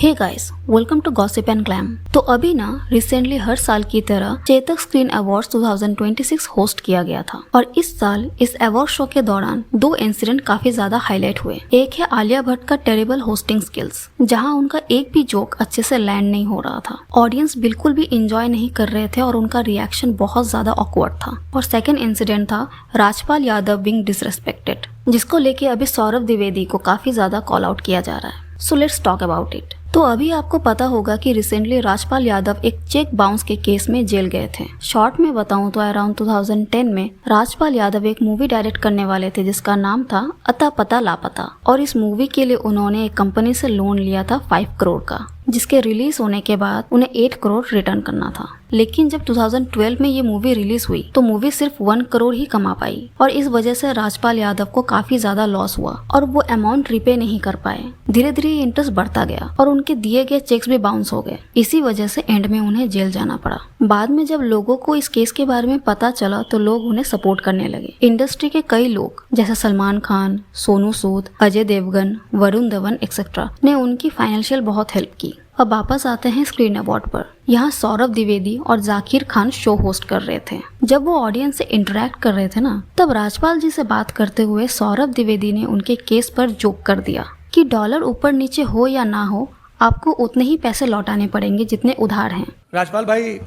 Hey guys, welcome to Gossip and Glam. तो अभी ना रिसेंटली हर साल की तरह चेतक स्क्रीन अवार्ड्स 2026 होस्ट किया गया था और इस साल इस अवार्ड शो के दौरान दो इंसिडेंट काफी ज्यादा हाईलाइट हुए। एक है आलिया भट्ट का टेरेबल होस्टिंग स्किल्स, जहां उनका एक भी जोक अच्छे से लैंड नहीं हो रहा था। ऑडियंस बिल्कुल भी एंजॉय नहीं कर रहे थे और उनका रिएक्शन बहुत ज्यादा ऑकवर्ड था। और सेकेंड इंसिडेंट था राजपाल यादव बीइंग डिसरेस्पेक्टेड, जिसको लेके अभी सौरभ द्विवेदी को काफी ज्यादा कॉल आउट किया जा रहा है। So let's talk about it. तो अभी आपको पता होगा कि रिसेंटली राजपाल यादव एक चेक बाउंस के केस में जेल गए थे। शॉर्ट में बताऊं तो अराउंड 2010 में राजपाल यादव एक मूवी डायरेक्ट करने वाले थे जिसका नाम था अता पता लापता, और इस मूवी के लिए उन्होंने एक कंपनी से लोन लिया था 5 करोड़ का, जिसके रिलीज होने के बाद उन्हें 8 करोड़ रिटर्न करना था। लेकिन जब 2012 में ये मूवी रिलीज हुई तो मूवी सिर्फ 1 करोड़ ही कमा पाई और इस वजह से राजपाल यादव को काफी ज्यादा लॉस हुआ और वो अमाउंट रिपे नहीं कर पाए। धीरे धीरे इंटरेस्ट बढ़ता गया और उनके दिए गए चेक्स भी बाउंस हो गए। इसी वजह से एंड में उन्हें जेल जाना पड़ा। बाद में जब लोगों को इस केस के बारे में पता चला तो लोग उन्हें सपोर्ट करने लगे। इंडस्ट्री के कई लोग जैसे सलमान खान, सोनू सूद, अजय देवगन, वरुण धवन एक्सेट्रा ने उनकी फाइनेंशियल बहुत हेल्प की। अब वापस आते हैं स्क्रीन अवार्ड पर। यहाँ सौरभ द्विवेदी और जाकिर खान शो होस्ट कर रहे थे। जब वो ऑडियंस से इंटरेक्ट कर रहे थे ना, तब राजपाल जी से बात करते हुए सौरभ द्विवेदी ने उनके केस पर जोक कर दिया कि डॉलर ऊपर नीचे हो या ना हो, आपको उतने ही पैसे लौटाने पड़ेंगे जितने उधार हैं। राजपाल भाई,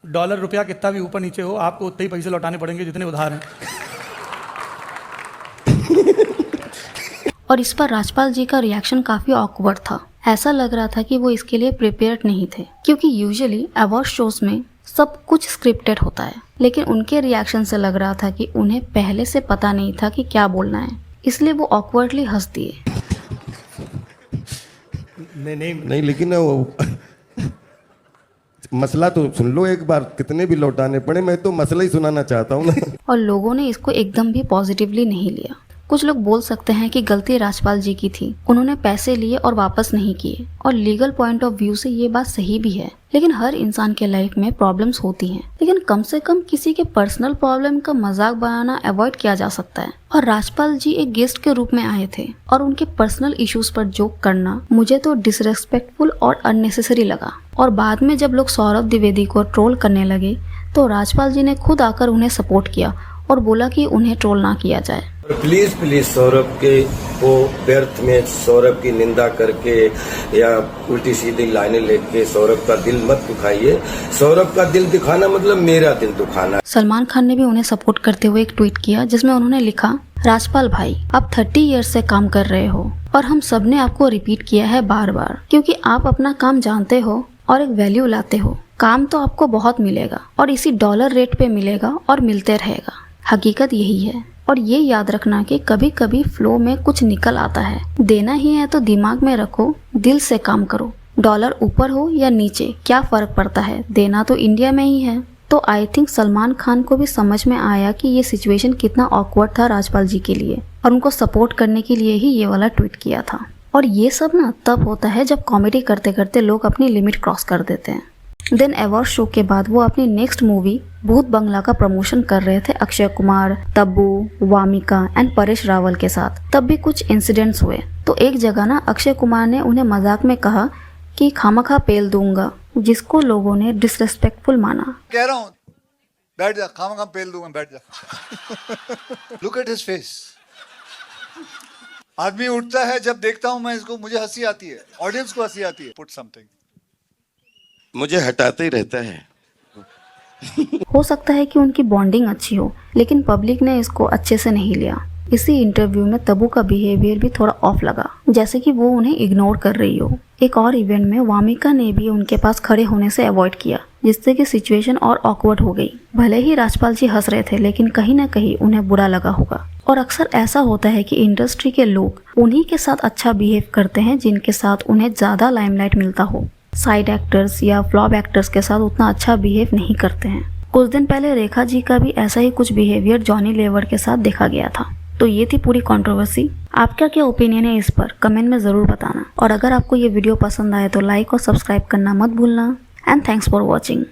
डॉलर रुपया कितना भी ऊपर नीचे हो, आपको उतने ही पैसे लौटाने पड़ेंगे जितने उधार हैं। और इस पर राजपाल जी का रिएक्शन काफी ऑकवर्ड था। ऐसा लग रहा था कि वो इसके लिए प्रिपेयर्ड नहीं थे, क्योंकि यूजुअली अवार्ड शोज में सब कुछ स्क्रिप्टेड होता है, लेकिन उनके रिएक्शन से लग रहा था कि उन्हें पहले से पता नहीं था कि क्या बोलना है, इसलिए वो ऑकवर्डली हंस दिए। नहीं लेकिन वो मसला तो सुन लो एक बार, कितने भी लौटाने पड़े, मैं तो मसला ही सुनाना चाहता हूँ ना। और लोगों ने इसको एकदम भी पॉजिटिवली नहीं लिया। कुछ लोग बोल सकते हैं कि गलती राजपाल जी की थी, उन्होंने पैसे लिए और वापस नहीं किए, और लीगल पॉइंट ऑफ व्यू से ये बात सही भी है। लेकिन हर इंसान के लाइफ में प्रॉब्लम्स होती हैं, लेकिन कम से कम किसी के पर्सनल प्रॉब्लम का मजाक बनाना अवॉइड किया जा सकता है। और राजपाल जी एक गेस्ट के रूप में आए थे और उनके पर्सनल इश्यूज पर जोक करना मुझे तो डिसरेस्पेक्टफुल और अननेसेसरी लगा। और बाद में जब लोग सौरभ द्विवेदी को ट्रोल करने लगे तो राजपाल जी ने खुद आकर उन्हें सपोर्ट किया और बोला कि उन्हें ट्रोल ना किया जाए। प्लीज प्लीज सौरभ के वो व्यर्थ में सौरभ की निंदा करके या उल्टी सीधी लाइनें लेके सौरभ का दिल मत दुखाइए। सौरभ का दिल दुखाना मतलब मेरा दिल दुखाना। सलमान खान ने भी उन्हें सपोर्ट करते हुए एक ट्वीट किया जिसमें उन्होंने लिखा, राजपाल भाई, आप 30 ईयर्स से काम कर रहे हो और हम सब ने आपको रिपीट किया है बार बार, क्योंकि आप अपना काम जानते हो और एक वैल्यू लाते हो। काम तो आपको बहुत मिलेगा और इसी डॉलर रेट पे मिलेगा और मिलते रहेगा। हकीकत यही है। और ये याद रखना कि कभी कभी फ्लो में कुछ निकल आता है। देना ही है तो दिमाग में रखो, दिल से काम करो। डॉलर ऊपर हो या नीचे क्या फर्क पड़ता है, देना तो इंडिया में ही है। तो आई थिंक सलमान खान को भी समझ में आया कि ये सिचुएशन कितना ऑकवर्ड था राजपाल जी के लिए, और उनको सपोर्ट करने के लिए ही ये वाला ट्वीट किया था। और ये सब ना तब होता है जब कॉमेडी करते करते लोग अपनी लिमिट क्रॉस कर देते हैं। देन अवार्ड शो के बाद वो अपनी नेक्स्ट मूवी भूत बंगला का प्रमोशन कर रहे थे अक्षय कुमार, तब्बू, वामिका एंड परेश रावल के साथ। तब भी कुछ इंसिडेंट्स हुए। तो एक जगह ना अक्षय कुमार ने उन्हें मजाक में कहा कि खामखा पेल दूंगा, जिसको लोगों ने डिसरेस्पेक्टफुल माना। कह रहा हूँ बैठ जा, खामखा पेल दूंगा, बैठ जा। Look at his face. आदमी उठता है, जब देखता हूँ मैं इसको, मुझे हंसी आती है, ऑडियंस को हंसी आती है। पुट समथिंग, मुझे हटाते ही रहता है। हो सकता है कि उनकी बॉन्डिंग अच्छी हो, लेकिन पब्लिक ने इसको अच्छे से नहीं लिया। इसी इंटरव्यू में तब्बू का बिहेवियर भी थोड़ा ऑफ लगा, जैसे कि वो उन्हें इग्नोर कर रही हो। एक और इवेंट में वामिका ने भी उनके पास खड़े होने से अवॉइड किया, जिससे कि सिचुएशन और ऑकवर्ड हो गई। भले ही राजपाल जी हंस रहे थे, लेकिन कहीं ना कहीं उन्हें बुरा लगा होगा। और अक्सर ऐसा होता है कि इंडस्ट्री के लोग उन्हीं के साथ अच्छा बिहेव करते हैं जिनके साथ उन्हें ज्यादा लाइमलाइट मिलता हो। साइड एक्टर्स या फ्लॉप एक्टर्स के साथ उतना अच्छा बिहेव नहीं करते हैं। कुछ दिन पहले रेखा जी का भी ऐसा ही कुछ बिहेवियर जॉनी लेवर के साथ देखा गया था। तो ये थी पूरी कंट्रोवर्सी। आपका क्या ओपिनियन है इस पर, कमेंट में जरूर बताना। और अगर आपको ये वीडियो पसंद आए तो लाइक और सब्सक्राइब करना मत भूलना। And thanks for watching.